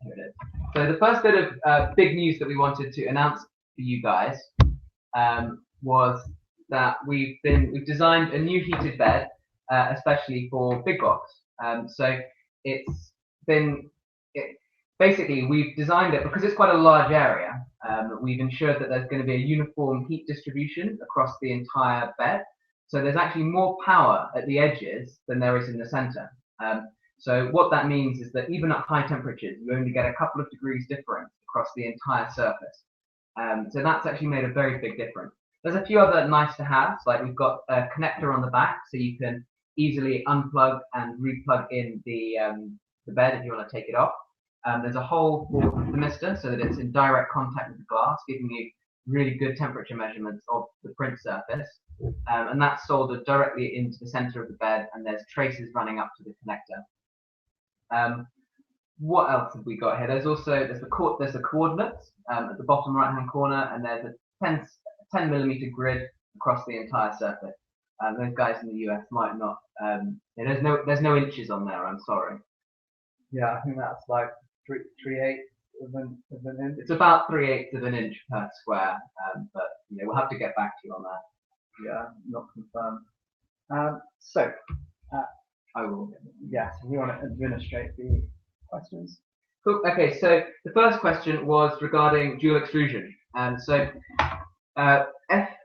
Here it is. So the first bit of big news that we wanted to announce for you guys was that we've designed a new heated bed, especially for BigBox. So basically we've designed it because it's quite a large area. We've ensured that there's going to be a uniform heat distribution across the entire bed. So there's actually more power at the edges than there is in the center. So what that means is that even at high temperatures, you only get a couple of degrees difference across the entire surface. So that's actually made a very big difference. There's a few other nice to haves, like we've got a connector on the back, so you can easily unplug and replug in the bed if you want to take it off. There's a hole for the thermistor so that it's in direct contact with the glass, giving you really good temperature measurements of the print surface. And that's soldered directly into the center of the bed, and there's traces running up to the connector. What else have we got here? There's the coordinates at the bottom right hand corner, and there's a 10 millimeter grid across the entire surface. Those guys in the US might not. There's no inches on there. I'm sorry. Yeah, I think that's like 3/8 of an inch. It's about 3/8 of an inch per square, but we'll have to get back to you on that. Yeah, not confirmed. I will. Yes, we want to administrate the questions. Cool. Okay, so the first question was regarding dual extrusion. So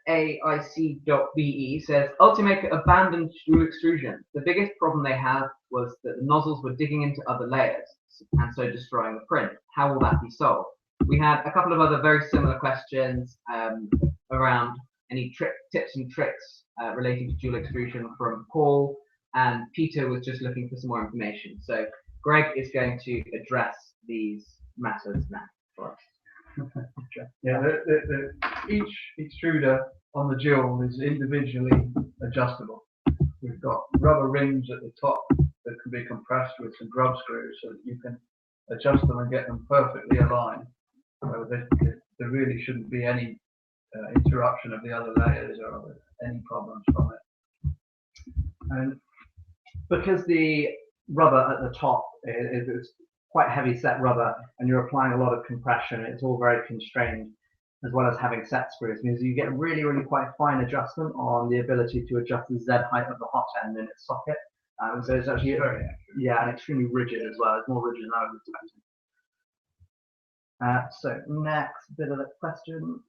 FAIC.BE says Ultimaker abandoned dual extrusion. The biggest problem they had was that the nozzles were digging into other layers and so destroying the print. How will that be solved? We had a couple of other very similar questions around any tips and tricks relating to dual extrusion from Paul, and Peter was just looking for some more information. So Greg is going to address these matters now for us. Yeah, each extruder on the dual is individually adjustable. We've got rubber rings at the top that can be compressed with some grub screws so that you can adjust them and get them perfectly aligned. So there really shouldn't be any interruption of the other layers or any problems from it. And because the rubber at the top is quite heavy set rubber and you're applying a lot of compression, it's all very constrained, as well as having set screws, means you get a really quite fine adjustment on the ability to adjust the Z height of the hot end in its socket. So it's actually and extremely rigid as well. It's more rigid than I was expecting. So next bit of the question.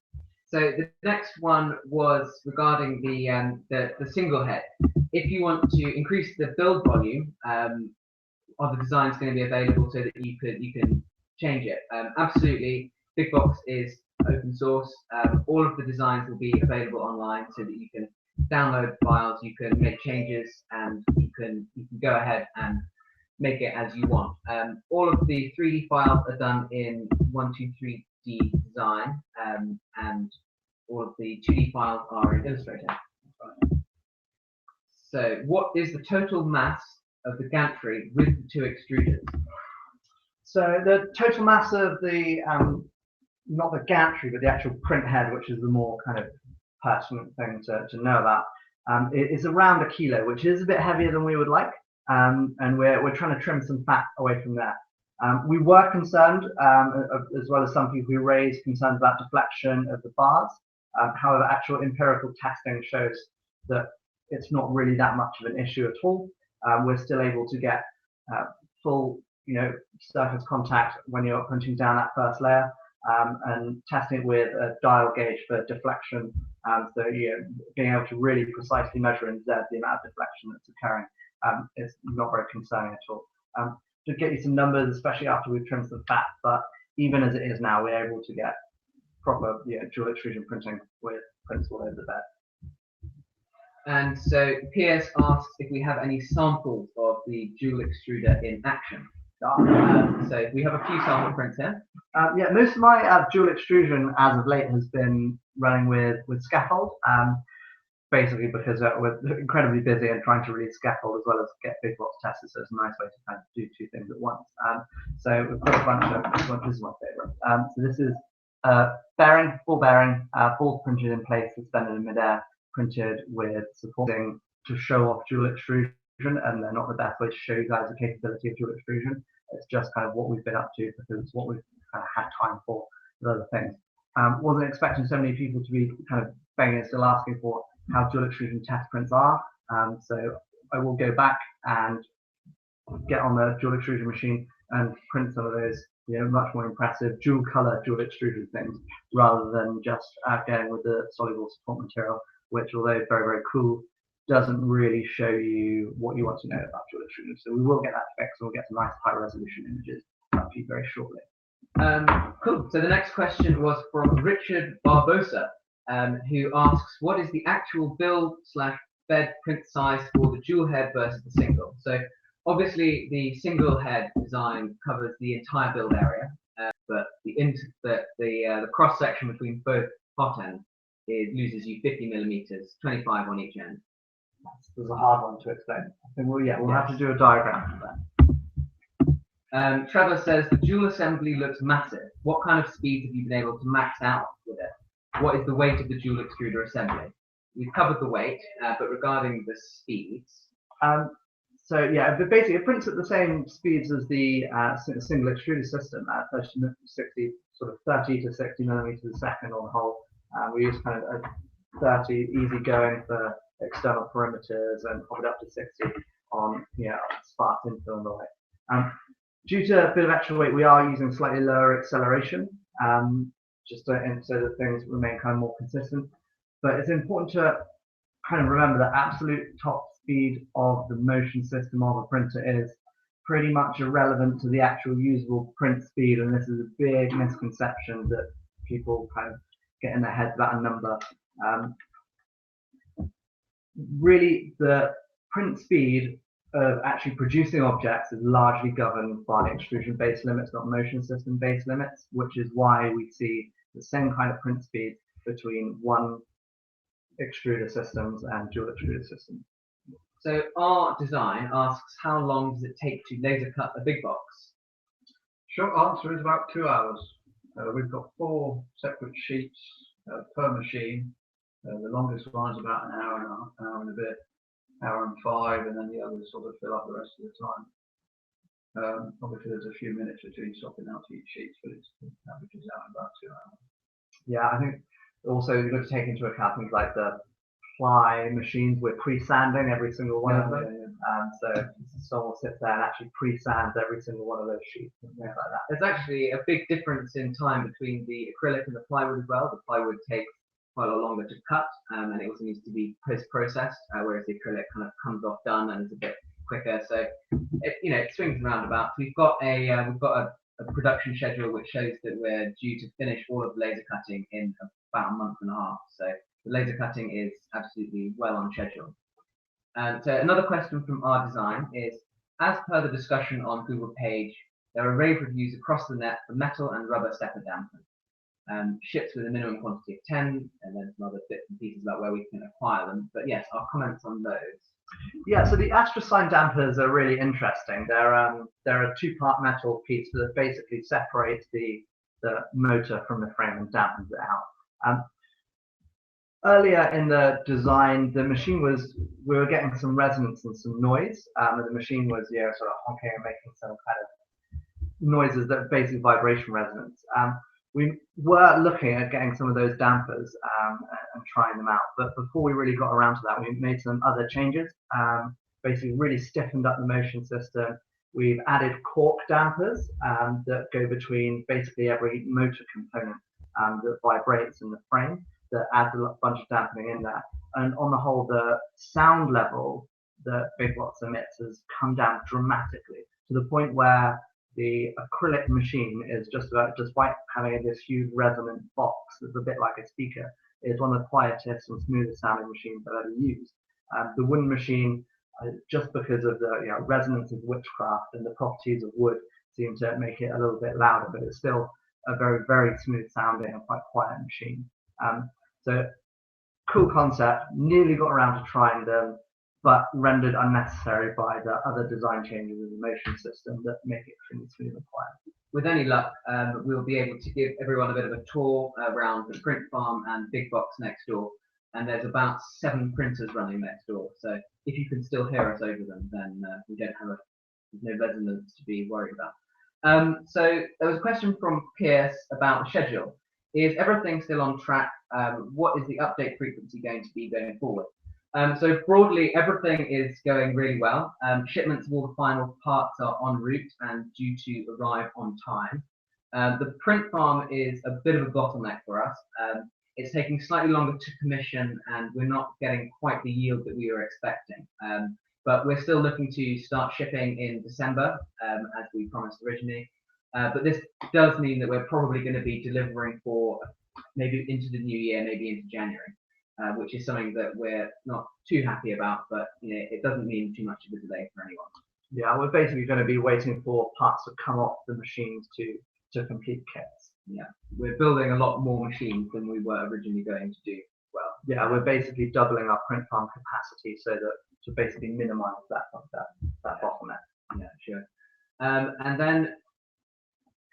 So the next one was regarding the single head. If you want to increase the build volume, are the designs going to be available so that you can change it? Absolutely. BigBox is open source. All of the designs will be available online so that you can download files, you can make changes, and you can go ahead and make it as you want. All of the 3D files are done in 123D design, and all of the 2D files are in Illustrator. So what is the total mass of the gantry with the two extruders? So the total mass of the, not the gantry, but the actual print head, which is the more kind of pertinent thing to know about, is around 1 kilo, which is a bit heavier than we would like, and we're trying to trim some fat away from that. We were concerned, as well as some people who raised concerns about deflection of the bars. However, actual empirical testing shows that it's not really that much of an issue at all. We're still able to get full, surface contact when you're punching down that first layer, and testing it with a dial gauge for deflection. So being able to really precisely measure in Z the amount of deflection that's occurring is not very concerning at all. To get you some numbers, especially after we've trimmed some fat, but even as it is now, we're able to get proper dual extrusion printing with prints all over the bed. And so PS asks if we have any samples of the dual extruder in action. So we have a few sample prints here. Yeah, most of my dual extrusion as of late has been running with scaffold, basically because we're incredibly busy and trying to release scaffold as well as get BigBox tested, so it's a nice way to kind of do two things at once. So we've got a bunch of, this is my favourite. So this is bearing, ball bearing, ball printed in place, suspended in midair, printed with supporting to show off dual extrusion, and they're not the best way to show you guys the capability of dual extrusion. It's just kind of what we've been up to because it's what we've kind of had time for with other things. Wasn't expecting so many people to be kind of banging still asking for how dual extrusion test prints are. So I will go back and get on the dual extrusion machine and print some of those, much more impressive dual color dual extrusion things rather than just going with the soluble support material, which, although very, very cool, doesn't really show you what you want to know about dual extrusion. So we will get that fixed and we'll get some nice high resolution images up to you very shortly. Cool. So the next question was from Richard Barbosa, who asks, what is the actual build/bed print size for the dual head versus the single? So obviously the single head design covers the entire build area, but the cross section between both hot ends loses you 50 millimeters, 25 on each end. This is a hard one to explain. I think we'll have to do a diagram for that. Trevor says the dual assembly looks massive. What kind of speeds have you been able to max out with it? What is the weight of the dual extruder assembly? We've covered the weight, but regarding the speeds. So yeah, but basically it prints at the same speeds as the single extruder system at 30 to 60 millimeters a second on the whole. We use kind of a 30 easy going for external perimeters and pop it up to 60 on sparse infill and the like. Due to a bit of extra weight, we are using slightly lower acceleration, so that things remain kind of more consistent. But it's important to kind of remember that absolute top speed of the motion system of a printer is pretty much irrelevant to the actual usable print speed, and this is a big misconception that people kind of get in their heads about a number. Really, the print speed of actually producing objects is largely governed by extrusion base limits, not motion system base limits, which is why we see the same kind of print speed between one extruder systems and dual extruder systems. So our design asks, how long does it take to laser cut a big box? Short answer is about 2 hours. We've got 4 separate sheets per machine. The longest one's about an hour and a half, an hour and a bit, hour and 5, and then the others sort of fill up the rest of the time. Obviously there's a few minutes between swapping out each sheet, but it averages out about 2 hours. Yeah, I think also you've got to take into account things like the ply machines. We're pre-sanding every single one of them. So someone sits there and actually pre-sands every single one of those sheets and things like that. There's actually a big difference in time between the acrylic and the plywood as well. The plywood takes quite a lot longer to cut, and it also needs to be post-processed, whereas the acrylic kind of comes off done and is a bit quicker. So it swings and roundabouts. We've got a production schedule which shows that we're due to finish all of the laser cutting in about a month and a half. So the laser cutting is absolutely well on schedule. So another question from our design is, as per the discussion on Google page, there are rave reviews across the net for metal and rubber stepper dampers. Ships with a minimum quantity of 10, and then some other bits and pieces about where we can acquire them. But yes, our comments on those. Yeah, so the AstraSign dampers are really interesting. They're a 2-part metal piece that basically separates the motor from the frame and dampens it out. Earlier in the design, the machine we were getting some resonance and some noise, and the machine was sort of honking and making some kind of noises that are basically vibration resonance. We were looking at getting some of those dampers and trying them out, but before we really got around to that, we made some other changes. Basically, really stiffened up the motion system. We've added cork dampers that go between basically every motor component that vibrates in the frame, that adds a bunch of dampening in there. And on the whole, the sound level that BigBox emits has come down dramatically to the point where the acrylic machine is despite having this huge resonant box that's a bit like a speaker, is one of the quietest and smoothest sounding machines I've ever used. The wooden machine, just because of the resonance of witchcraft and the properties of wood, seem to make it a little bit louder, but it's still a very, very smooth sounding and quite quiet machine. So cool concept, nearly got around to trying them, but rendered unnecessary by the other design changes in the motion system that make it extremely smooth and quiet. With any luck, we'll be able to give everyone a bit of a tour around the print farm and BigBox next door. And there's about 7 printers running next door. So if you can still hear us over them, then we don't have no resonance to be worried about. So there was a question from Pierce about the schedule. Is everything still on track? What is the update frequency going to be going forward? So broadly, everything is going really well. Shipments of all the final parts are en route and due to arrive on time. The print farm is a bit of a bottleneck for us. It's taking slightly longer to commission and we're not getting quite the yield that we were expecting. But we're still looking to start shipping in December, as we promised originally. But this does mean that we're probably going to be delivering for maybe into the new year, maybe into January, which is something that we're not too happy about, but it doesn't mean too much of a delay for anyone. Yeah, we're basically going to be waiting for parts to come off the machines to complete kits. Yeah, we're building a lot more machines than we were originally going to do as well. Yeah, we're basically doubling our print farm capacity so that to basically minimize that bottleneck. Yeah, sure. And then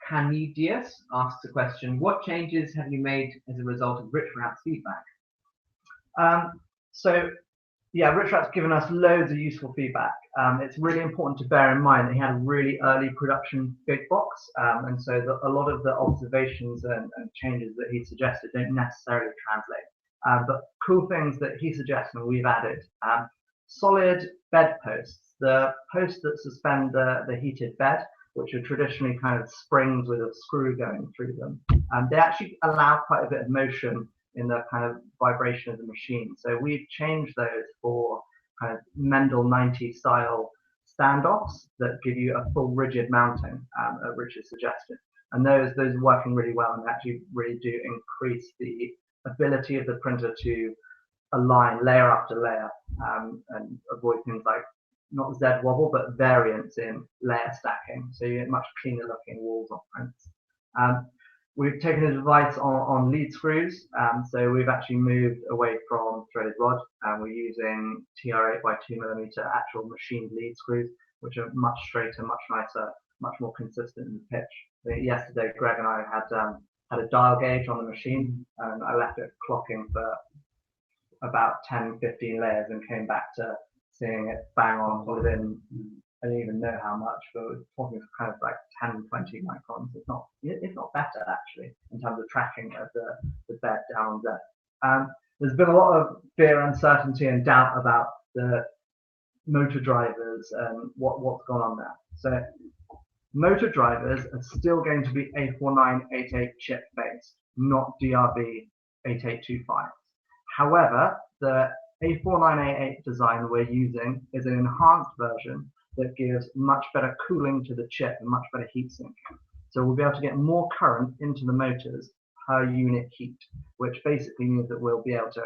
Canidius asks a question: what changes have you made as a result of Rich Rat's feedback? So yeah, Rich Rat's given us loads of useful feedback. It's really important to bear in mind that he had a really early production BigBox, and so a lot of the observations and changes that he suggested don't necessarily translate. But cool things that he suggests and we've added: solid bed posts, the posts that suspend the heated bed, which are traditionally kind of springs with a screw going through them. They actually allow quite a bit of motion in the kind of vibration of the machine. So we've changed those for kind of Mendel 90 style standoffs that give you a full rigid mounting at Richard's suggestion. And those are working really well and actually really do increase the ability of the printer to align layer after layer and avoid things like not Z wobble, but variance in layer stacking. So you get much cleaner looking walls of prints. We've taken advice on lead screws, so we've actually moved away from threaded rod, and we're using TR8 by 2mm actual machined lead screws, which are much straighter, much nicer, much more consistent in the pitch. Yesterday, Greg and I had a dial gauge on the machine, and I left it clocking for about 10-15 layers and came back to seeing it bang on within, I don't even know how much, but we're talking kind of like 10-20 microns. It's not better actually in terms of tracking of the bed down there. There's been a lot of fear, uncertainty, and doubt about the motor drivers and what's gone on there. So motor drivers are still going to be A4988 chip based, not DRV 8825. However, the A4988 design we're using is an enhanced version that gives much better cooling to the chip and much better heat sink. So we'll be able to get more current into the motors per unit heat, which basically means that we'll be able to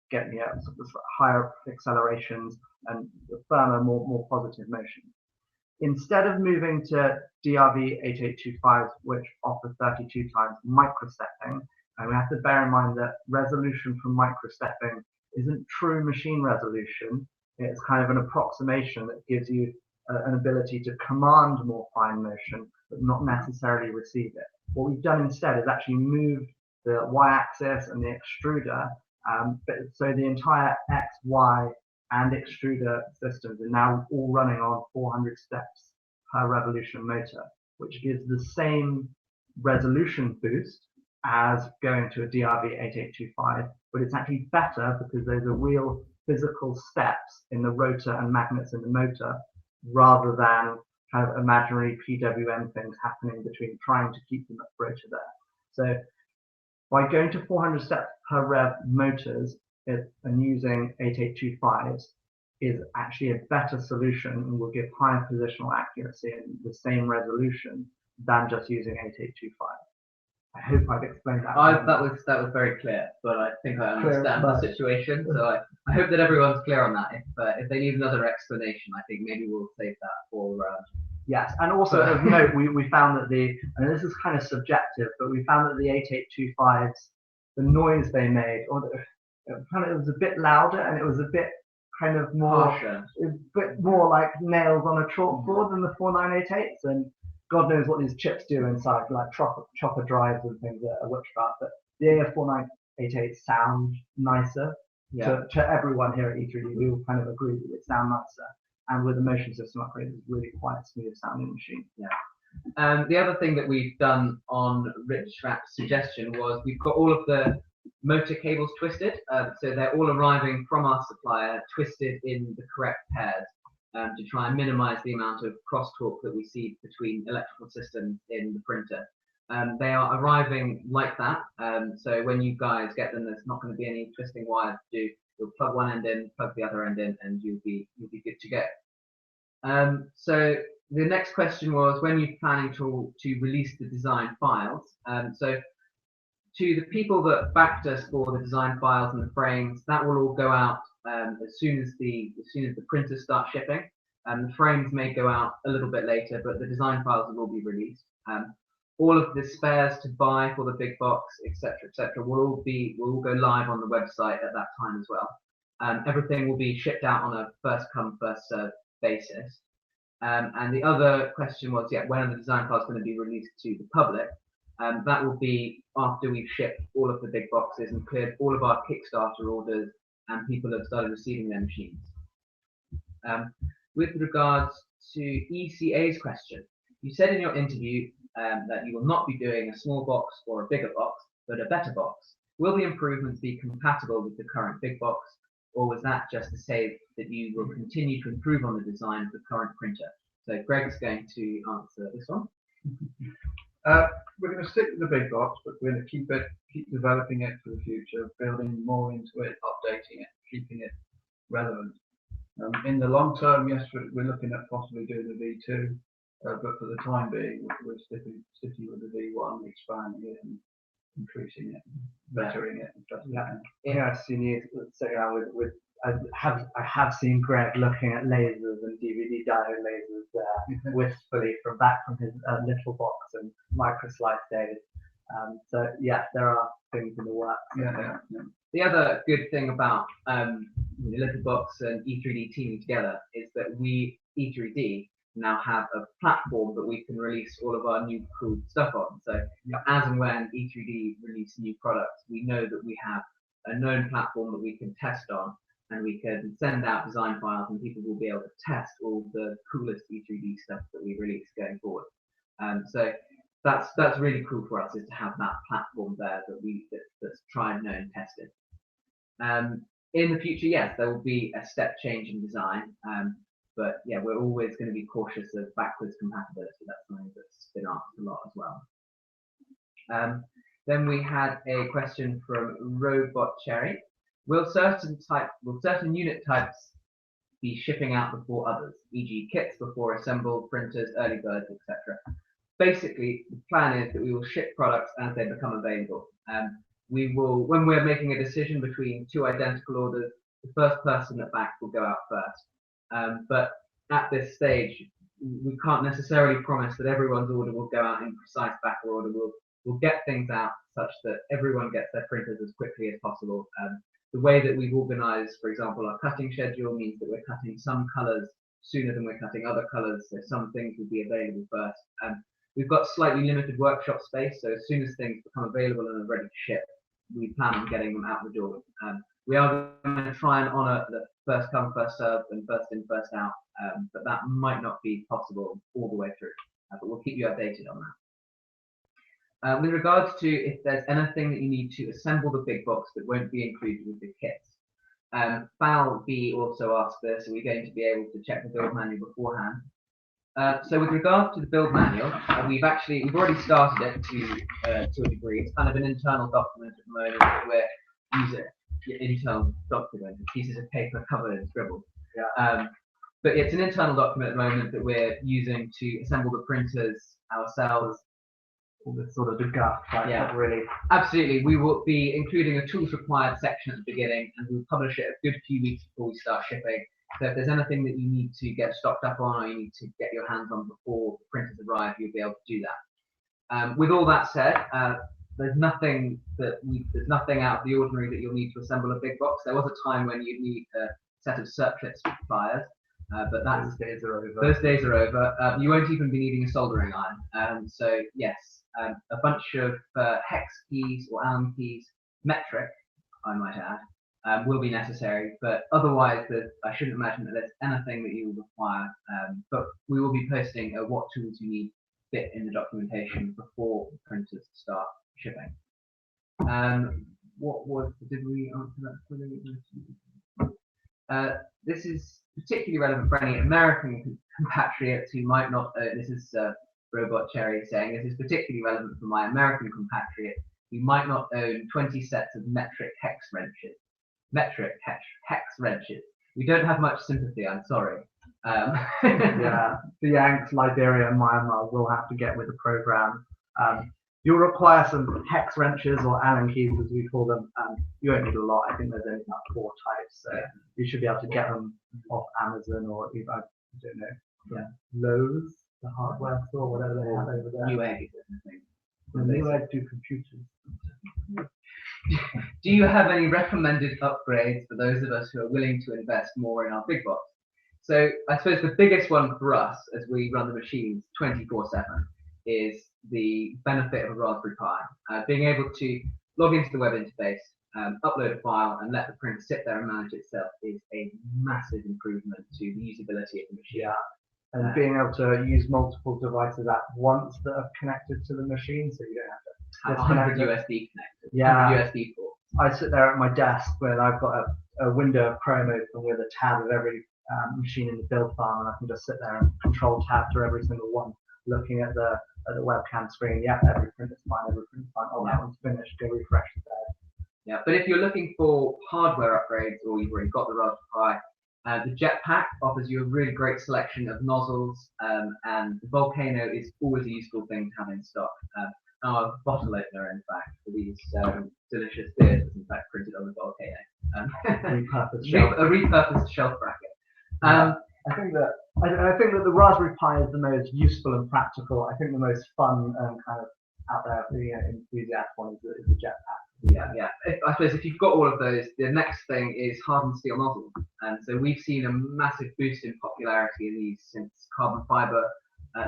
get sort of higher accelerations and firmer, more positive motion. Instead of moving to DRV 8825s, which offer 32 times microstepping, and we have to bear in mind that resolution from microstepping isn't true machine resolution. It's kind of an approximation that gives you an ability to command more fine motion, but not necessarily receive it. What we've done instead is actually moved the y-axis and the extruder, so the entire X, Y, and extruder systems are now all running on 400 steps per revolution motor, which gives the same resolution boost as going to a DRV 8825, but it's actually better because there's a real physical steps in the rotor and magnets in the motor, rather than kind of imaginary PWM things happening between trying to keep them at rotor there. So by going to 400 steps per rev motors and using 8825s is actually a better solution and will give higher positional accuracy and the same resolution than just using 8825. I hope I've explained that. That was very clear, but I think I understand the situation. So I hope that everyone's clear on that. If they need another explanation, I think maybe we'll save that for. Yes, and also of note, we found that and this is kind of subjective, but we found that the 8825s, the noise they made, it was a bit louder and it was a bit kind of more, a bit more like nails on a chalkboard than the 4988s, and God knows what these chips do inside, like chopper drives and things at witchcraft. But the AF4988 sound nicer to everyone here at E3D. We all kind of agree that it sounds nicer. And with the motion system upgrade, it's really quite a smooth sounding machine. Yeah. The other thing that we've done on Rich Rapp's suggestion was we've got all of the motor cables twisted, so they're all arriving from our supplier twisted in the correct pairs to try and minimize the amount of crosstalk that we see between electrical systems in the printer. They are arriving like that, so when you guys get them, there's not going to be any twisting wires to do. You'll plug one end in, plug the other end in, and you'll be good to go. So the next question was when you're planning to release the design files. So to the people that backed us for the design files and the frames, that will all go out as soon as the printers start shipping. The frames may go out a little bit later, but the design files will all be released. All of the spares to buy for the big box, etc., will all go live on the website at that time as well. Everything will be shipped out on a first come first served basis. And the other question was, when are the design files going to be released to the public? That will be after we've shipped all of the big boxes and cleared all of our Kickstarter orders and people have started receiving their machines. With regards to ECA's question, you said in your interview that you will not be doing a small box or a bigger box, but a better box. Will the improvements be compatible with the current big box, or was that just to say that you will continue to improve on the design of the current printer? So Greg's going to answer this one. We're going to stick with the big box, but we're going to keep developing it for the future, building more into it, updating it, keeping it relevant. In the long term, yes, we're looking at possibly doing the V2, but for the time being, we're sticking with the V1, expanding it and increasing it, bettering it. And stuff like that. Yeah, I've seen you sitting around with I have seen Greg looking at lasers and DVD diode lasers there wistfully back from his little box and microslice days. So yeah, there are things in the works. Yeah. The other good thing about the little box and E3D teaming together is that we E3D now have a platform that we can release all of our new cool stuff on. So as and when E3D release new products, we know that we have a known platform that we can test on, and we can send out design files and people will be able to test all the coolest E3D stuff that we release going forward. So that's really cool for us, is to have that platform there that's tried, known, tested. In the future, yes, there will be a step change in design, but yeah, we're always going to be cautious of backwards compatibility. That's something that's been asked a lot as well. Then we had a question from Robot Cherry. Will certain unit types be shipping out before others, e.g. kits before assembled, printers, early birds, etc.? Basically, the plan is that we will ship products as they become available. We will, when we're making a decision between two identical orders, the first person at back will go out first. But at this stage, we can't necessarily promise that everyone's order will go out in precise back order. We'll get things out such that everyone gets their printers as quickly as possible. The way that we've organised, for example, our cutting schedule means that we're cutting some colours sooner than we're cutting other colours, so some things will be available first. We've got slightly limited workshop space, so as soon as things become available and are ready to ship, we plan on getting them out the door. We are going to try and honour the first come, first served and first in, first out, but that might not be possible all the way through, but we'll keep you updated on that. With regards to if there's anything that you need to assemble the big box that won't be included with the kits. Fal B also asked this, are we going to be able to check the build manual beforehand? So with regards to the build manual, we've already started it to a degree. It's kind of an internal document at the moment that we're using. Internal document, pieces of paper covered in scribble. But it's an internal document at the moment that we're using to assemble the printers ourselves. All this sort of guff, really. Absolutely, we will be including a tools required section at the beginning, and we'll publish it a good few weeks before we start shipping. So if there's anything that you need to get stocked up on, or you need to get your hands on before the printers arrive, you'll be able to do that. With all that said, there's nothing out of the ordinary that you'll need to assemble a big box. There was a time when you'd need a set of circuit pliers, but those days are over. Those days are over. You won't even be needing a soldering iron. So yes, a bunch of hex keys or Allen keys, metric, I might add, will be necessary. But otherwise, I shouldn't imagine that there's anything that you will require. But we will be posting what tools you need bit in the documentation before the printers start shipping. Did we answer that fully? This is particularly relevant for any American compatriots who might not. This is Robot Cherry saying this is particularly relevant for my American compatriots who might not own 20 sets of metric hex wrenches. Hex wrenches. We don't have much sympathy. I'm sorry. Yeah, the Yanks, Liberia, and Myanmar will have to get with the program. You'll require some hex wrenches or Allen keys, as we call them. You won't need a lot. I think there's only about 4 types, so you should be able to get them off Amazon or I don't know, Lowe's, the hardware store, whatever they have over there. Newegg, I think. Newegg do computers. Do you have any recommended upgrades for those of us who are willing to invest more in our big box? So I suppose the biggest one for us as we run the machines 24/7 is the benefit of a Raspberry Pi. Being able to log into the web interface, upload a file, and let the printer sit there and manage itself is a massive improvement to the usability of the machine. Yeah. And being able to use multiple devices at once that are connected to the machine, so you don't have to have 100 USB connected. Yeah. 100 USB ports. I sit there at my desk when I've got a window of Chrome open with a tab of every machine in the build file, and I can just sit there and control tab through every single one, looking at the webcam screen. Yeah, every printer's fine, every printer's fine. Oh, that one's finished. Go refresh the page. Yeah, but if you're looking for hardware upgrades or you've already got the Raspberry Pi, the Jetpack offers you a really great selection of nozzles, and the Volcano is always a useful thing to have in stock. Our bottle opener, in fact, for these delicious beers is in fact printed on the Volcano. A repurposed shelf bracket. I think that the Raspberry Pi is the most useful and practical. I think the most fun and kind of out there for the enthusiast one is the Jetpack. Yeah. I suppose if you've got all of those, the next thing is hardened steel nozzles. And so we've seen a massive boost in popularity in these since carbon fiber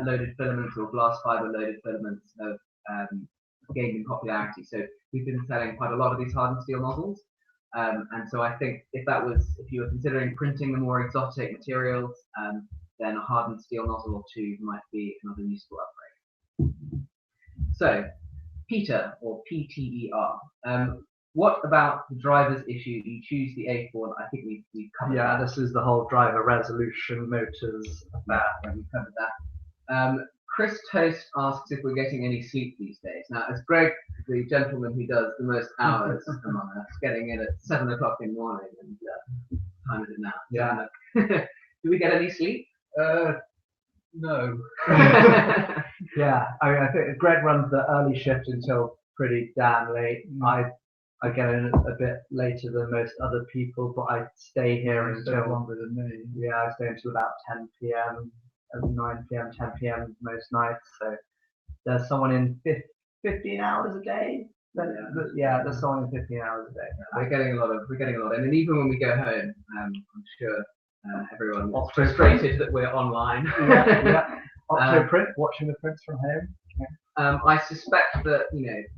loaded filaments or glass fiber loaded filaments have gained in popularity. So we've been selling quite a lot of these hardened steel nozzles. And so I think if you were considering printing the more exotic materials, then a hardened steel nozzle or two might be another useful upgrade. So, Peter, or PTER, what about the driver's issue? You choose the A4, I think we've covered that. Yeah, this is the whole driver resolution motors affair. Yeah, we've covered that. Chris Toast asks if we're getting any sleep these days. Now, as Greg, the gentleman who does the most hours among us, getting in at 7 o'clock in the morning, and time is it now? Yeah. Do we get any sleep? No. Yeah, I think Greg runs the early shift until pretty damn late. I get in a bit later than most other people, but I stay here until longer than me. Yeah, I stay until about 10 p.m. 9 p.m., 10 p.m. most nights. So there's someone in 15 hours a day. There's someone in 15 hours a day. We're getting a lot, and even when we go home, I'm sure everyone is frustrated that we're online. Optoprint, watching the prints from home. I suspect that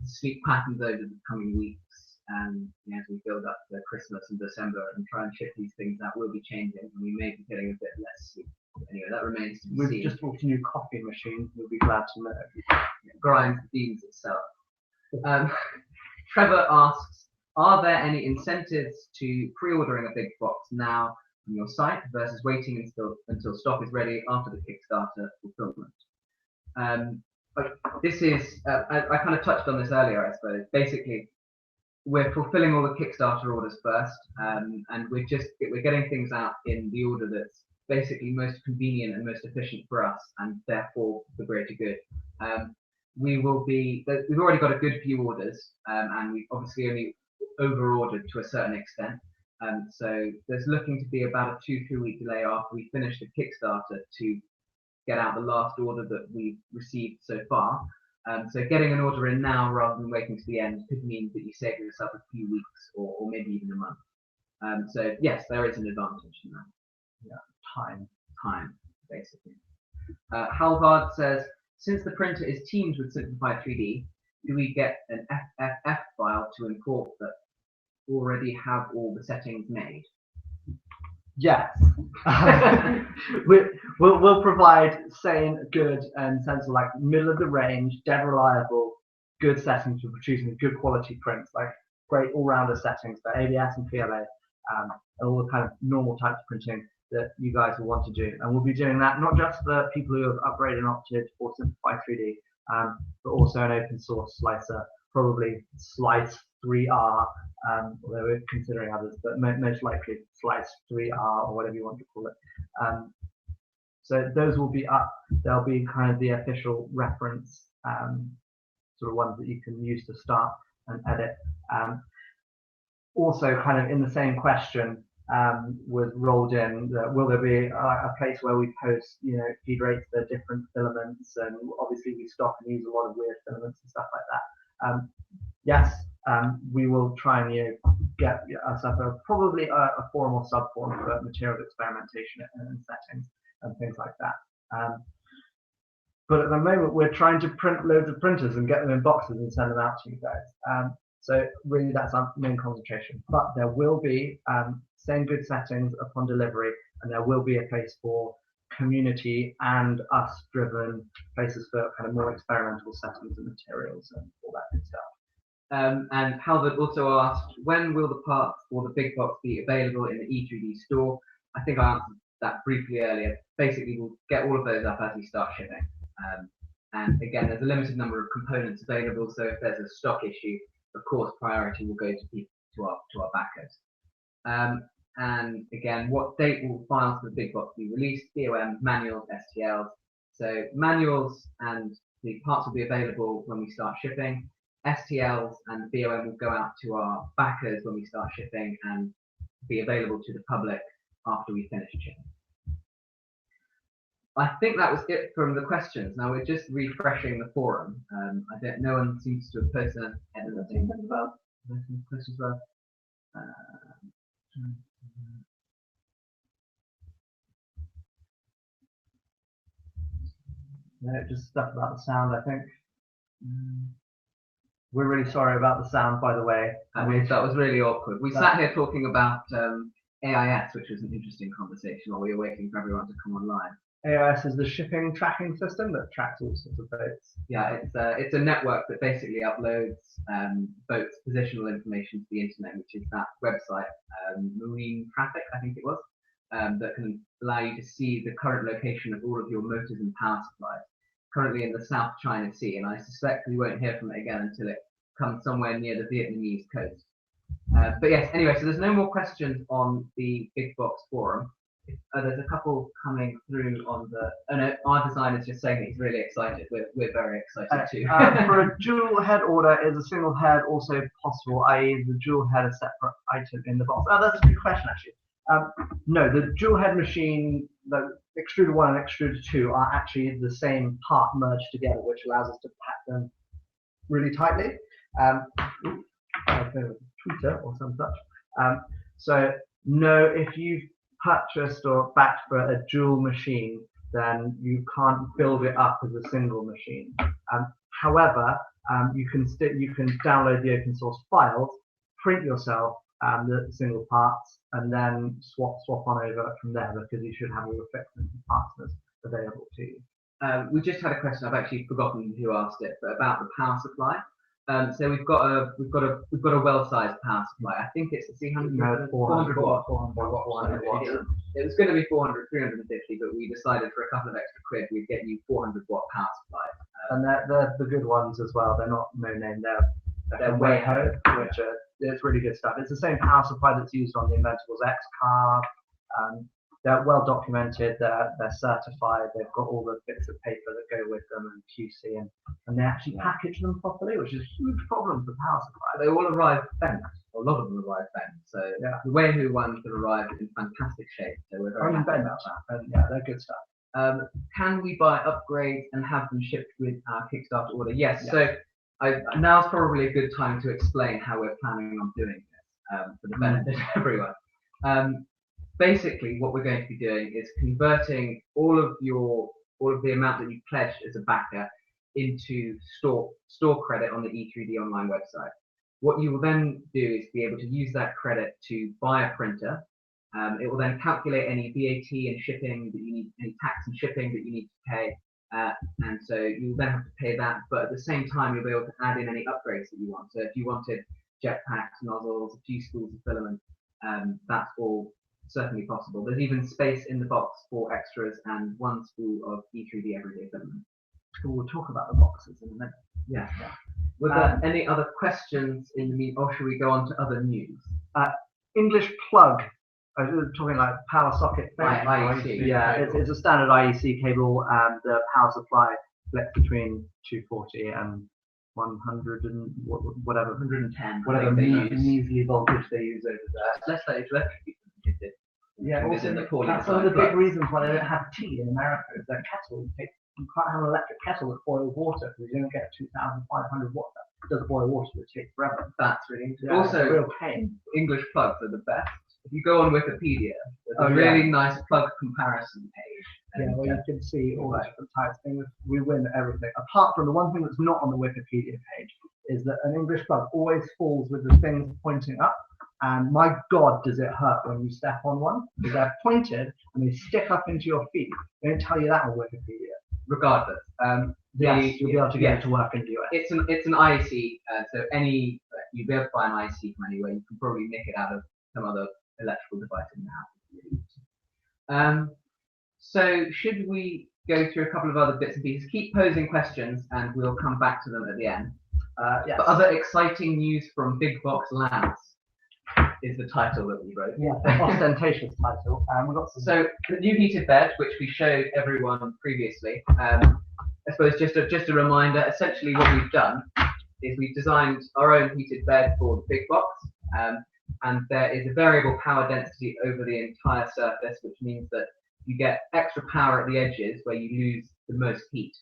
sleep patterns over the coming weeks, and as we build up to Christmas and December and try and ship these things out, will be changing, and we may be getting a bit less sleep. Anyway, that remains to be seen. We've just bought a new coffee machine. We'll be glad to know. It grinds the beans itself. Trevor asks, are there any incentives to pre-ordering a big box now on your site versus waiting until stock is ready after the Kickstarter fulfillment? This is, I kind of touched on this earlier, I suppose. Basically, we're fulfilling all the Kickstarter orders first, and we're getting things out in the order that's basically most convenient and most efficient for us, and therefore the greater good. We've already got a good few orders, and we've obviously only over-ordered to a certain extent. So there's looking to be about a 2-3 week delay after we finish the Kickstarter to get out the last order that we've received so far. So getting an order in now rather than waiting to the end could mean that you save yourself a few weeks or maybe even a month. So yes, there is an advantage in that. Yeah, time, basically. Halvard says, since the printer is teamed with Simplify 3D, do we get an FFF file to import that already have all the settings made? Yes. We'll provide sane, good, and sensible, like middle of the range, dead reliable, good settings for producing good quality prints, like great all-rounder settings for ABS and PLA, and all the kind of normal types of printing that you guys will want to do. And we'll be doing that not just for people who have upgraded and opted for Simplify 3D, but also an open source slicer, probably Slice 3R, although we're considering others, but most likely Slice 3R or whatever you want to call it. So those will be up. They'll be kind of the official reference sort of ones that you can use to start and edit. Also, kind of in the same question, was rolled in that will there be a place where we post, feed rates for different filaments, and obviously we stock and use a lot of weird filaments and stuff like that. Yes, we will try and get us up probably a forum or sub-forum for material experimentation and settings and things like that. But at the moment, we're trying to print loads of printers and get them in boxes and send them out to you guys. So really, that's our main concentration. But there will be same good settings upon delivery, and there will be a place for community and us-driven places for kind of more experimental settings and materials and all that good stuff. And Halvard also asked, when will the parts for the big box be available in the E3D store? I think I answered that briefly earlier. Basically, we'll get all of those up as we start shipping. And again, there's a limited number of components available, so if there's a stock issue, of course, priority will go to our backers. And again, what date will files for the big box be released? BOM, manuals, STLs. So manuals and the parts will be available when we start shipping. STLs and BOM will go out to our backers when we start shipping and be available to the public after we finish shipping. I think that was it from the questions. Now we're just refreshing the forum. No one seems to have posted anything about questions about. No, just stuff about the sound, I think. We're really sorry about the sound, by the way. That was really awkward. We sat here talking about AIS, which was an interesting conversation while we were waiting for everyone to come online. AIS is the shipping tracking system that tracks all sorts of boats. Yeah, it's a network that basically uploads boats' positional information to the internet, which is that website, Marine Traffic, I think it was, that can allow you to see the current location of all of your motors and power supplies, currently in the South China Sea, and I suspect we won't hear from it again until it comes somewhere near the Vietnamese coast. But yes, anyway, so there's no more questions on the Big Box forum. There's a couple coming through on the. Our designer's just saying that he's really excited. We're very excited too. For a dual head order, is a single head also possible, i.e. the dual head a separate item in the box? Oh, that's a good question actually. No, the dual head machine, the extruder 1 and extruder 2 are actually the same part merged together, which allows us to pack them really tightly. Like a tweeter or some such. So no, if you've purchased or backed for a dual machine, then you can't build it up as a single machine. However, you can download the open source files, print yourself the single parts, and then swap on over from there, because you should have all the fixings and parts available to you. We just had a question. I've actually forgotten who asked it, but about the power supply. So we've got a well-sized power supply. I think it's a 300, 400 watt one. It was going to be 400, 350, but we decided for a couple of extra quid we'd get you 400 watt power supply. And they're the good ones as well. They're not no name. They're Weiho, which it's really good stuff. It's the same power supply that's used on the Inventables X car. They're well documented, they're certified, they've got all the bits of paper that go with them and QC, and they actually package them properly, which is a huge problem for power supply. They all arrive bent, a lot of them arrive bent, so yeah. The Weiho ones have arrived in fantastic shape, so we're very happy about that. And yeah, they're good stuff. Can we buy upgrades and have them shipped with our Kickstarter order? Yes, yeah. So now's probably a good time to explain how we're planning on doing this for the benefit of everyone. Basically, what we're going to be doing is converting all of the amount that you pledged as a backer into store credit on the E3D online website. What you will then do is be able to use that credit to buy a printer, It will then calculate any VAT and shipping that you need, any tax and shipping that you need to pay, and so you'll then have to pay that. But at the same time, you'll be able to add in any upgrades that you want. So if you wanted jetpacks, nozzles, a few spools of filament, that's all certainly possible. There's even space in the box for extras and one spool of E3D everyday filament. We'll talk about the boxes in a minute. Yeah. Were there any other questions in the mean, or should we go on to other news? English plug. I was talking like power socket thing. IEC. Yeah, it's a standard IEC cable, and the power supply flips between 240 and 100 and whatever, 110. whatever measly voltage they use over there. Less like electric. Yeah, also that's one of the big reasons why they don't have tea in America is their kettle. You can't have an electric kettle that boils water because you don't get 2,500 watt. It does boil water, but it takes forever. That's really interesting. Yeah, Also, real pain. English plugs are the best. If you go on Wikipedia, there's a really nice plug comparison page. Yeah, well, you can see all the different types of things. We win everything. Apart from the one thing that's not on the Wikipedia page is that an English plug always falls with the things pointing up. And my God, does it hurt when you step on one? Because they're pointed and they stick up into your feet. They don't tell you that on Wikipedia. Regardless, yes, you'll be able to get it to work in the US. It's an IEC, so you'll be able to buy an IEC from anywhere. You can probably nick it out of some other electrical device in the house. So should we go through a couple of other bits and pieces? Keep posing questions, and we'll come back to them at the end. Yes. But other exciting news from BigBox Labs is the title that we wrote. Yeah, ostentatious title. We've got so the new heated bed, which we showed everyone previously. I suppose just a reminder. Essentially, what we've done is we've designed our own heated bed for the big box, and there is a variable power density over the entire surface, which means that you get extra power at the edges where you lose the most heat.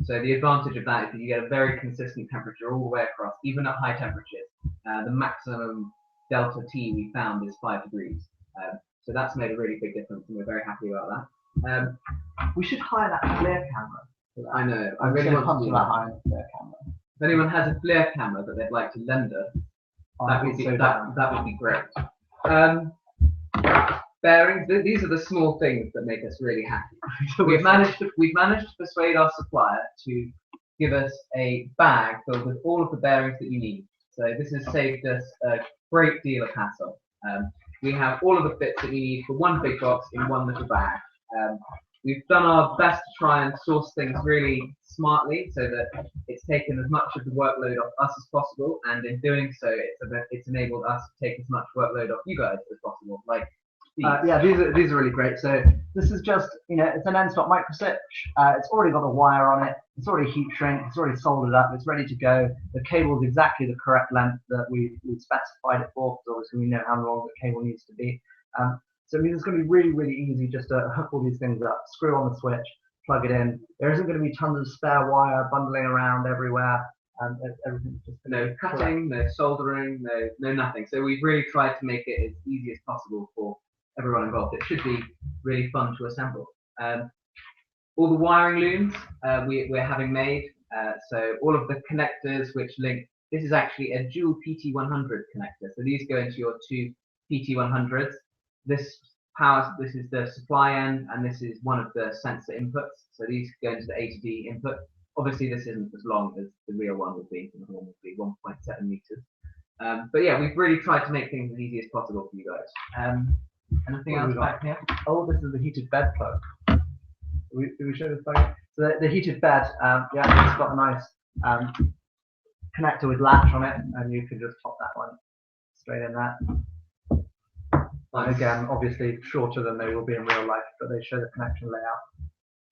So the advantage of that is that you get a very consistent temperature all the way across, even at high temperatures. The maximum delta T we found is 5 degrees. So that's made a really big difference, and we're very happy about that. We should hire that FLIR camera. I know. I I'm really so want to do pumped about that. hiring a FLIR camera. If anyone has a FLIR camera that they'd like to lend us, that would be great. Bearings. These are the small things that make us really happy. We've managed to persuade our supplier to give us a bag filled with all of the bearings that you need. So this has saved us a great deal of hassle. We have all of the bits that you need for one big box in one little bag. We've done our best to try and source things really smartly so that it's taken as much of the workload off us as possible, and in doing so, it's enabled us to take as much workload off you guys as possible. Like yeah, these are really great. So this is just, it's an end-stop microswitch. It's already got a wire on it. It's already heat shrink. It's already soldered up. It's ready to go. The cable is exactly the correct length that we specified it for, because obviously we know how long the cable needs to be. So it means it's going to be really, really easy just to hook all these things up, screw on the switch, plug it in. There isn't going to be tons of spare wire bundling around everywhere. Everything's just no cutting, no soldering, no nothing. So we've really tried to make it as easy as possible for everyone involved. It should be really fun to assemble. All the wiring looms we're having made. So all of the connectors which link. This is actually a dual PT100 connector. So these go into your two PT100s. This is the supply end, and this is one of the sensor inputs. So these go into the A to D input. Obviously, this isn't as long as the real one would be. The one would be 1.7 meters. But yeah, we've really tried to make things as easy as possible for you guys. Anything else back here? Oh, this is the heated bed plug. Do we show this plug? So the heated bed, yeah, it's got a nice connector with latch on it, and you can just pop that one straight in there. And again, obviously shorter than they will be in real life, but they show the connection layout.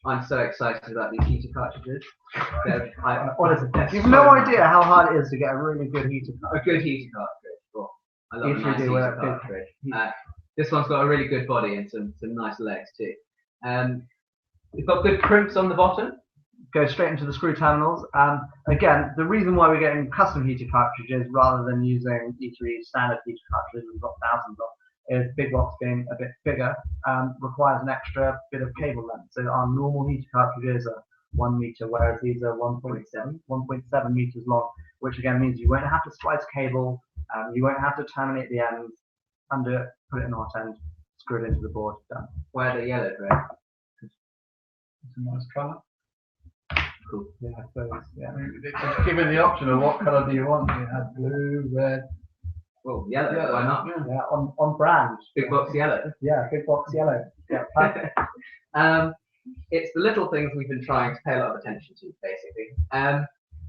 I'm so excited about these heater cartridges. Honestly, you have no idea how hard it is to get a really good heater cartridge. A good heater cartridge. Oh, I love a nice heater cartridge. This one's got a really good body and some nice legs too. It's got good crimps on the bottom. Go straight into the screw terminals. Again, the reason why we're getting custom heater cartridges rather than using E3 standard heater cartridges we've got thousands of, is BigBox being a bit bigger requires an extra bit of cable length. So our normal heater cartridges are 1 meter, whereas these are 1.7 meters long, which again means you won't have to splice cable, you won't have to terminate the ends. undo it, put it in the hot end, screw it into the board, done. Why the yellow, Greg? It's a nice colour. Cool. Yeah, I suppose. Yeah. It's given the option of what colour do you want. You have blue, red. Well, yellow. Yeah, Why not? Yeah, on brand. Big box yellow. Yeah, big box yellow. Yeah, perfect. It's the little things we've been trying to pay a lot of attention to, basically.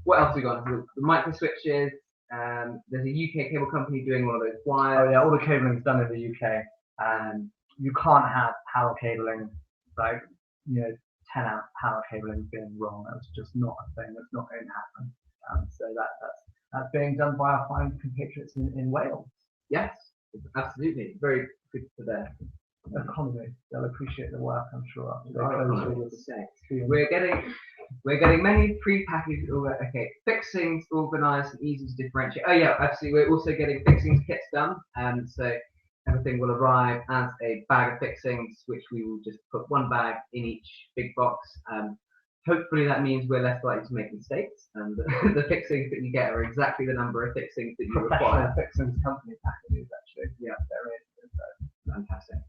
What else have we got? The micro switches. There's a UK cable company doing one of those wires. Oh yeah, all the cabling's done in the UK, and you can't have power cabling, like 10-amp power cabling being wrong. That's just not a thing. That's not going to happen. So that's being done by our fine compatriots in Wales. Yes, absolutely. Very good for their economy. They'll appreciate the work, I'm sure. We're getting many pre-packaged fixings organised and easy to differentiate. Oh yeah, absolutely. We're also getting fixings kits done, and so everything will arrive as a bag of fixings, which we will just put one bag in each big box. Hopefully that means we're less likely to make mistakes, and the fixings that you get are exactly the number of fixings that you require. Fixings company packages, actually. Yeah, there is. Fantastic.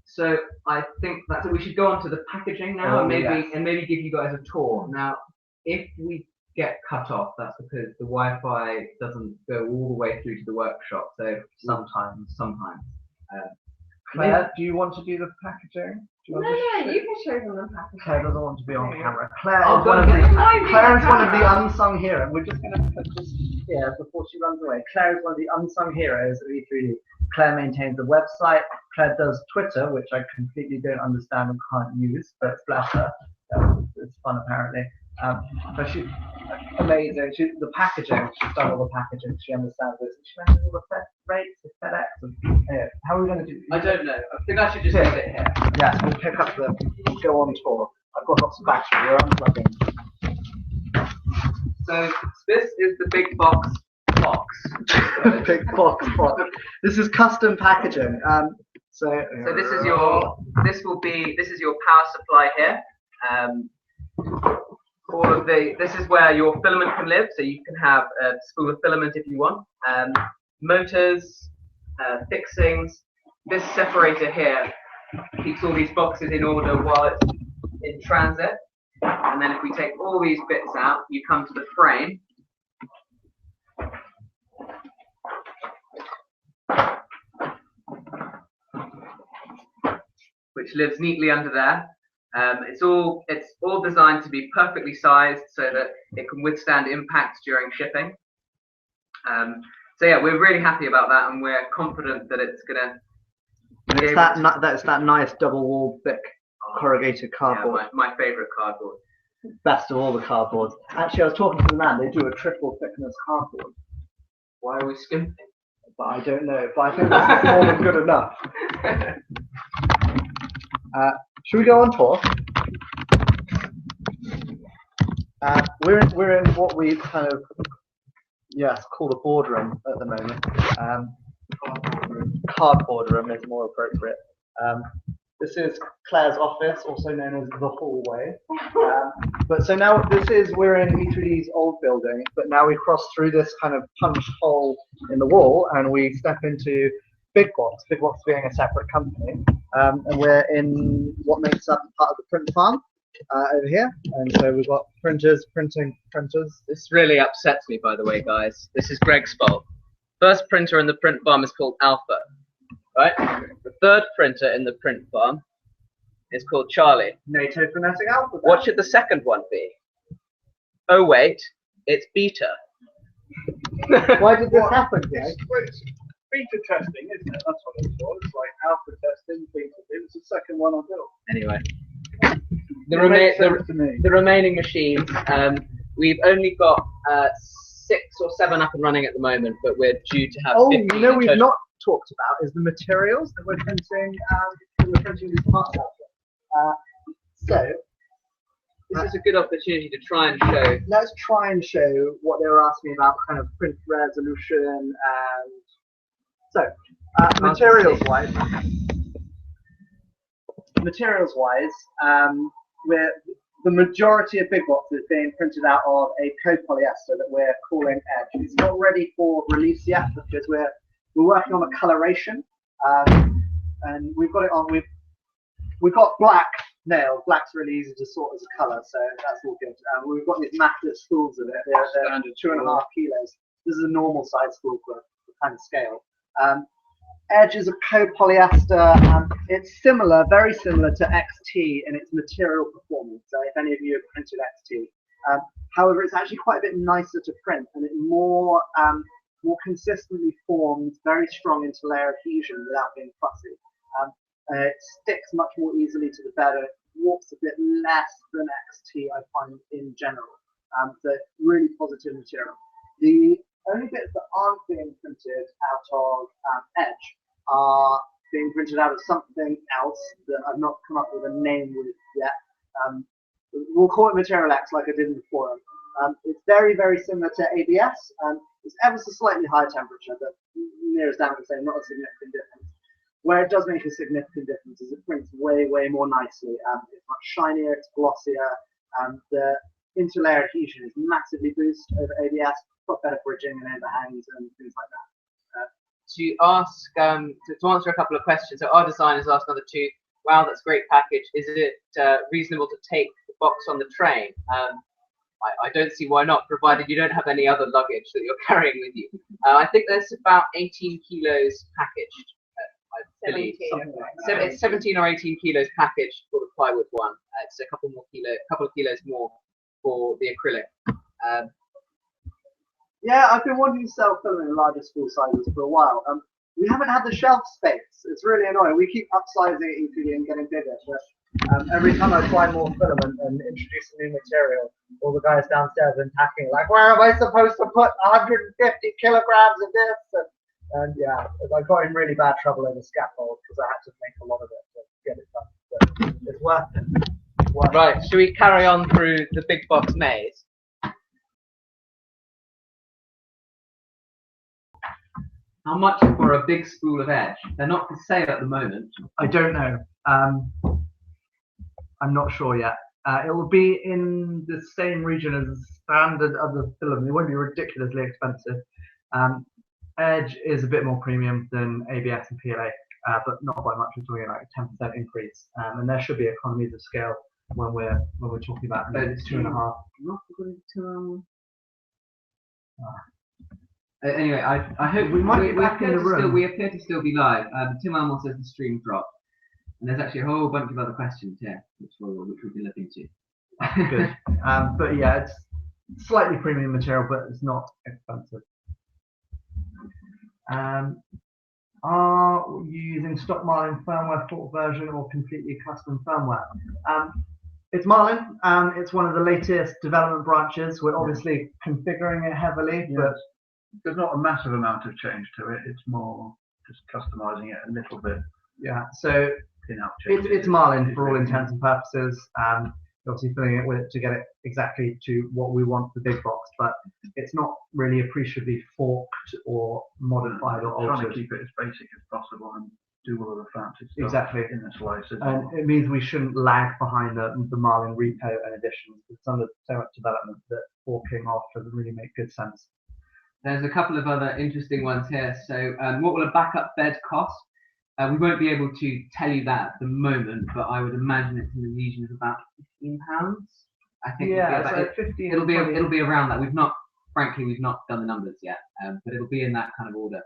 So I think that's it. We should go on to the packaging now, and maybe give you guys a tour. Now, if we get cut off, that's because the Wi-Fi doesn't go all the way through to the workshop. So sometimes. Claire, do you want to do the packaging? No, you can show them the packaging. Claire doesn't want to be on camera. Claire is one of the unsung heroes. We're just going to put this here before she runs away. Claire is one of the unsung heroes of E3D. Claire maintains a website. Claire does Twitter, which I completely don't understand and can't use, but bless her. It's fun apparently. But she's amazing. The packaging, she's done all the packaging. She understands this. She manages all the rates, the FedEx. How are we going to do? I don't know. I think I should just leave it here. Yes, we'll pick up we'll go on tour. I've got lots of battery. We're unplugging. So this is the big box. Big box. This is custom packaging. So this is your power supply here. This is where your filament can live, so you can have a spool of filament if you want. Motors, fixings. This separator here keeps all these boxes in order while it's in transit. And then if we take all these bits out, you come to the frame. Which lives neatly under there. It's all designed to be perfectly sized so that it can withstand impact during shipping. So yeah, we're really happy about that, and we're confident that it's gonna. That's that nice double-walled thick corrugated cardboard. Yeah, my favourite cardboard. Best of all the cardboards. Actually, I was talking to the man. They do a triple thickness cardboard. Why are we skimping? But I don't know. But I think this is more than good enough. Should we go on tour? We're in what we kind of call the boardroom at the moment. Cardboard room is more appropriate. This is Claire's office, also known as the hallway. But so now we're in E3D's old building, but now we cross through this kind of punched hole in the wall and we step into BigBox. BigBox being a separate company, and we're in what makes up part of the print farm over here. And so we've got printers printing printers. This really upsets me, by the way, guys. This is Greg's fault. First printer in the print farm is called Alpha, right? The third printer in the print farm is called Charlie. NATO phonetic alphabet. What should the second one be? Oh wait, it's Beta. Why did this happen, Greg? It's beta testing, isn't it? That's what it's for. It's like alpha testing, beta. It was the second one I built. Anyway, the remaining machines, we've only got 6 or 7 up and running at the moment, but we're due to have 15. You know we've not talked about is the materials that we're printing. We're printing these parts out of. So this is a good opportunity to try and show. Let's try and show what they were asking about, kind of print resolution and so materials-wise. We're the majority of BigBox is being printed out of a copolyester that we're calling Edge. It's not ready for release yet because we're we're working on the coloration, and we've got it on. We've got black nails. Black's really easy to sort as a colour, so that's all good. We've got these massive spools of it. They're 2.5 kilos. This is a normal size spool for the kind of scale. Edge is a copolyester. It's similar, very similar to XT in its material performance. So if any of you have printed XT, however, it's actually quite a bit nicer to print, and it more consistently forms very strong interlayer adhesion without being fussy. It sticks much more easily to the bed, and it warps a bit less than XT, I find, in general. So really positive material. The only bits that aren't being printed out of Edge are being printed out of something else that I've not come up with a name with yet. We'll call it Material X, like I did in the forum. It's very, very similar to ABS. It's ever so slightly higher temperature, but near as down to say not a significant difference. Where it does make a significant difference is it prints way, way more nicely. It's much shinier, it's glossier. The interlayer adhesion is massively boosted over ABS, got better bridging and overhangs and things like that. To ask, to answer a couple of questions, so our designers asked another two. Wow, that's a great package. Is it reasonable to take the box on the train? I don't see why not, provided you don't have any other luggage that you're carrying with you. I think there's about 18 kilos packaged. I believe it's 17 or 18 kilos packaged for the plywood one. It's a couple of kilos more for the acrylic. Yeah, I've been wanting to sell film in larger spool sizes for a while. We haven't had the shelf space. It's really annoying. We keep upsizing it easily and getting bigger. But every time I try more filament and introduce a new material, all the guys downstairs are packing like, where am I supposed to put 150 kilograms of this? And yeah, I got in really bad trouble over scaffold because I had to make a lot of it to get it done. But it's worth it. Right, should we carry on through the big box maze? How much for a big spool of Edge? They're not for sale at the moment. I don't know. I'm not sure yet. It will be in the same region as the standard other film. It won't be ridiculously expensive. Edge is a bit more premium than ABS and PLA, but not by much. We're talking like a 10% increase, and there should be economies of scale when we're talking about it's 2.5. Not according to anyway, I hope we might be back in the room. We appear to still be live. Tim Elmore says the stream dropped, and there's actually a whole bunch of other questions here, which we'll be looking to. Good, but yeah, it's slightly premium material, but it's not expensive. Are you using stock Marlin firmware fork version or completely custom firmware? It's Marlin. It's one of the latest development branches. We're obviously configuring it heavily, but there's not a massive amount of change to it. It's more just customizing it a little bit. Yeah, so it's Marlin for all intents and purposes. Obviously filling it with it to get it exactly to what we want the big box, but it's not really appreciably forked or modified or altered. Trying to keep it as basic as possible and do all of the fancy stuff exactly in the slices. And it means we shouldn't lag behind the Marlin repo and additions. There's so much development that forking off doesn't really make good sense. There's a couple of other interesting ones here. So what will a backup bed cost? We won't be able to tell you that at the moment, but I would imagine it's in the region of about £15. I think it'll be around that. We've not done the numbers yet, but it'll be in that kind of order.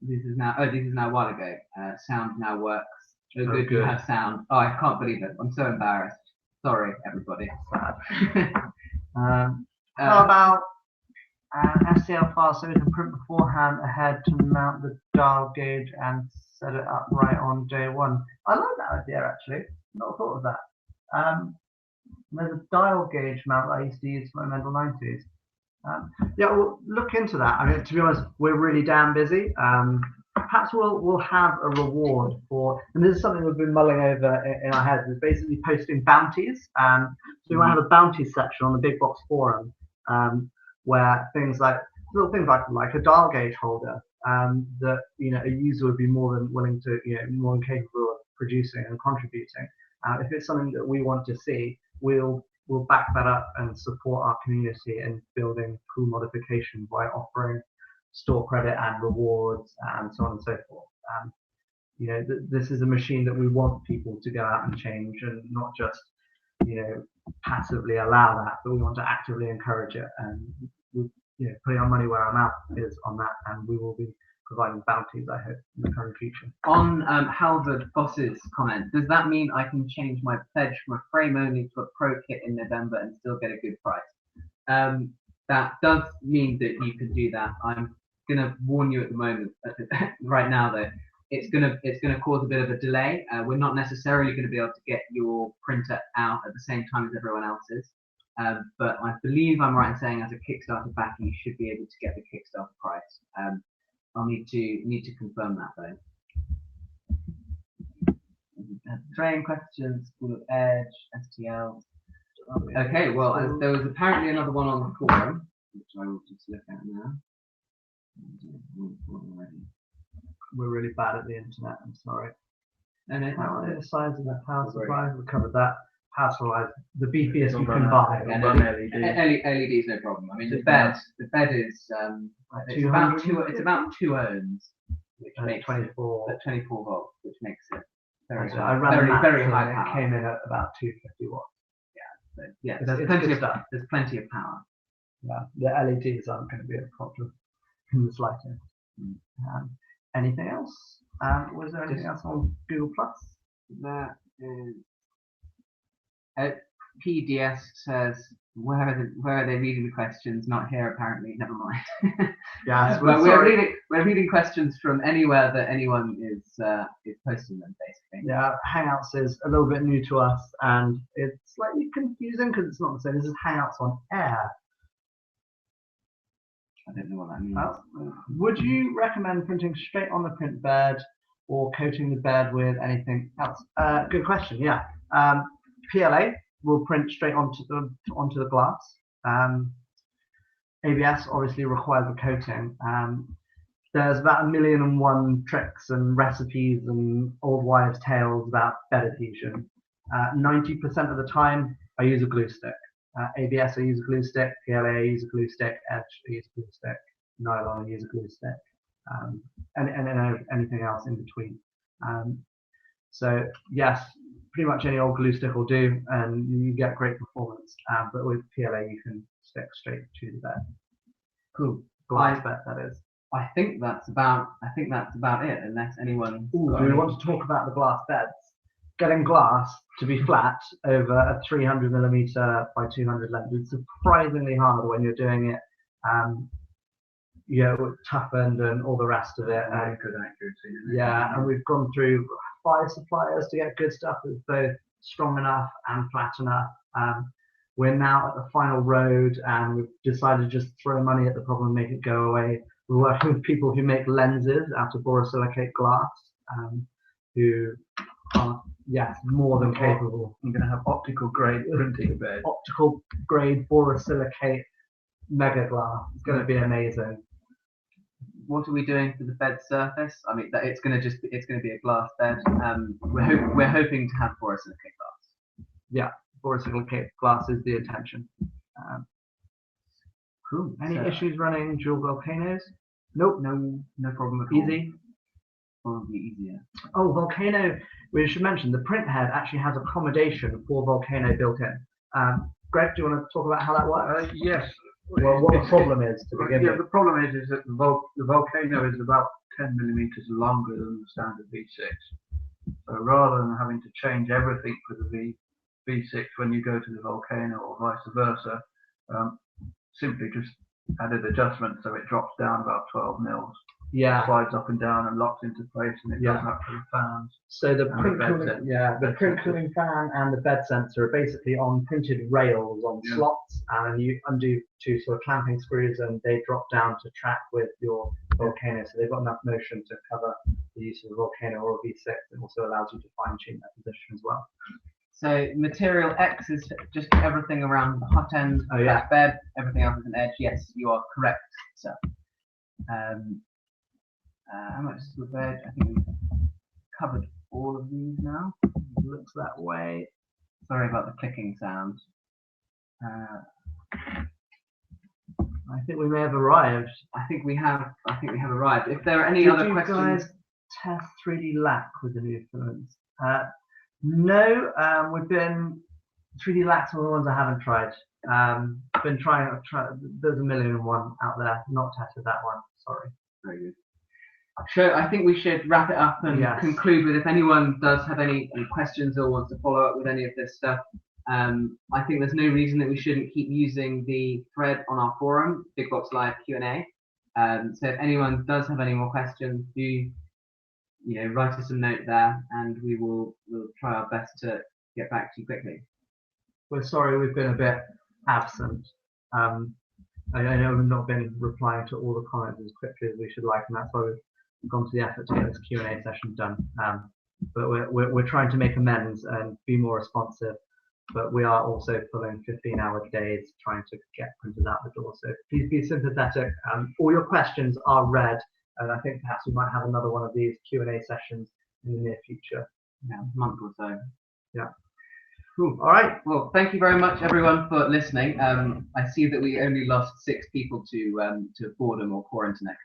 This is now a while ago. Sound now works. Oh, good. You have sound. Oh, I can't believe it. I'm so embarrassed. Sorry, everybody. How about STL file so we can print beforehand ahead to mount the dial gauge and set it up right on day one? I like that idea actually. Not thought of that. There's a dial gauge mount that I used to use for my Mendel 90s. Yeah, we'll look into that. I mean, to be honest, we're really damn busy. Perhaps we'll have a reward for, and this is something we've been mulling over in our heads, is basically posting bounties. So we might have a bounty section on the Big Box forum, where little things like a dial gauge holder that a user would be more than willing to, more than capable of producing and contributing. If it's something that we want to see, we'll back that up and support our community in building cool modifications by offering store credit and rewards and so on and so forth. You know, this is a machine that we want people to go out and change, and not just, you know, passively allow that, but we want to actively encourage it, and we, you know, putting our money where our mouth is on that, and we will be providing bounties, I hope, in the coming future. On Halvard Boss's comment, does that mean I can change my pledge from a frame only to a pro kit in November and still get a good price? That does mean that you can do that. I'm gonna warn you at the moment, right now, though, it's gonna cause a bit of a delay. We're not necessarily going to be able to get your printer out at the same time as everyone else's, but I believe I'm right in saying, as a Kickstarter backing, you should be able to get the Kickstarter price. I'll need to confirm that though. Train questions, School of Edge, STL. Okay, well, there was apparently another one on the forum, which I will just look at now. We're really bad at the internet, I'm sorry. And The size of the power supply, we covered that. Power supply, the beefiest you can buy. and LEDs, no problem. I mean, the bed is it's about 2 ohms, which makes 24. it 24 volts, which makes it very I ran very the high It power. came in at about 250 watts. So, yeah, It's good stuff. there's plenty of power. Yeah, the LEDs aren't going to be a problem in the slightest. Anything else? Was there anything else on Google Plus? That is. PDS says, where are they reading the questions? Not here, apparently. Never mind. Yes, well, we're reading questions from anywhere that anyone is posting them, basically. Yeah, Hangouts is a little bit new to us, and it's slightly confusing because it's not the same. This is Hangouts on Air. I don't know what that means. Would you recommend printing straight on the print bed or coating the bed with anything else? Good question. Yeah, PLA will print straight onto the glass. ABS obviously requires a coating. There's about 1,000,001 tricks and recipes and old wives' tales about bed adhesion. 90% of the time, I use a glue stick. ABS, I use a glue stick. PLA, I use a glue stick. Edge, I use a glue stick. Nylon, I use a glue stick. And anything else in between. So yes, pretty much any old glue stick will do, and you get great performance. But with PLA, you can stick straight to the bed. Cool. Glass bed, that is. I think that's about it, unless anyone. Do we want to talk about the glass beds? Getting glass to be flat over a 300mm by 200 lens is surprisingly hard when you're doing it, you know, toughened and all the rest of it. Good accuracy. Yeah, and we've gone through 5 suppliers to get good stuff that's both strong enough and flat enough. We're now at the final road, and we've decided to just throw money at the problem and make it go away. We're working with people who make lenses out of borosilicate glass, who are, yes, more than capable. I'm going to have optical grade printing bed. Optical grade borosilicate mega glass. It's going to be amazing. What are we doing for the bed surface? I mean, it's going to be a glass bed. We're hoping to have borosilicate glass. Yeah, borosilicate glass is the intention. Cool. Any issues running dual volcanoes? Nope. No problem at all. Easy. Probably easier. Oh, Volcano, we should mention the print head actually has accommodation for Volcano built in. Greg, do you want to talk about how that works? Yes. Well, what the problem is to begin with. The problem is that the Volcano is about 10mm longer than the standard V6. So rather than having to change everything for the V6 when you go to the Volcano or vice versa, simply just added adjustment so it drops down about 12 mils. Yeah. Slides up and down and locks into place, and it does that for the fans. So the And print the bed cooling, set. the print cooling fan and the bed sensor are basically on printed rails on slots, and you undo 2 sort of clamping screws, and they drop down to track with your Volcano. So they've got enough motion to cover the use of a Volcano or a V6. It also allows you to fine tune that position as well. So material X is just everything around the hot end of that bed. Everything else is an edge. Yes, you are correct, sir. How much is the bed? I think we've covered all of these now. It looks that way. Sorry about the clicking sound. I think we may have arrived. I think we have arrived. If there are any Did other you questions, guys test 3D lac with the new films? No, we've been 3D lacs are the ones I haven't tried. Been trying. There's a million and one out there. Not tested that one. Sorry. very good. So I think we should wrap it up and conclude with, if anyone does have any questions or wants to follow up with any of this stuff, I think there's no reason that we shouldn't keep using the thread on our forum, BigBox Live Q&A. So if anyone does have any more questions, do write us a note there, and we'll try our best to get back to you quickly. We're sorry we've been a bit absent. I know we've not been replying to all the comments as quickly as we should like, and that's why we've gone to the effort to get this Q&A session done. But we're trying to make amends and be more responsive. But we are also pulling 15-hour days trying to get printers out the door. So please be sympathetic. All your questions are read, and I think perhaps we might have another one of these Q&A sessions in the near future. Yeah, a month or so. Yeah. Cool. All right. Well, thank you very much, everyone, for listening. I see that we only lost 6 people to boredom or poor internet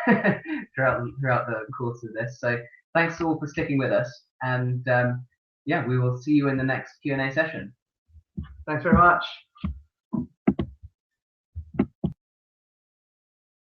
connection throughout the course of this. So thanks all for sticking with us, and yeah, we will see you in the next Q&A session. Thanks very much.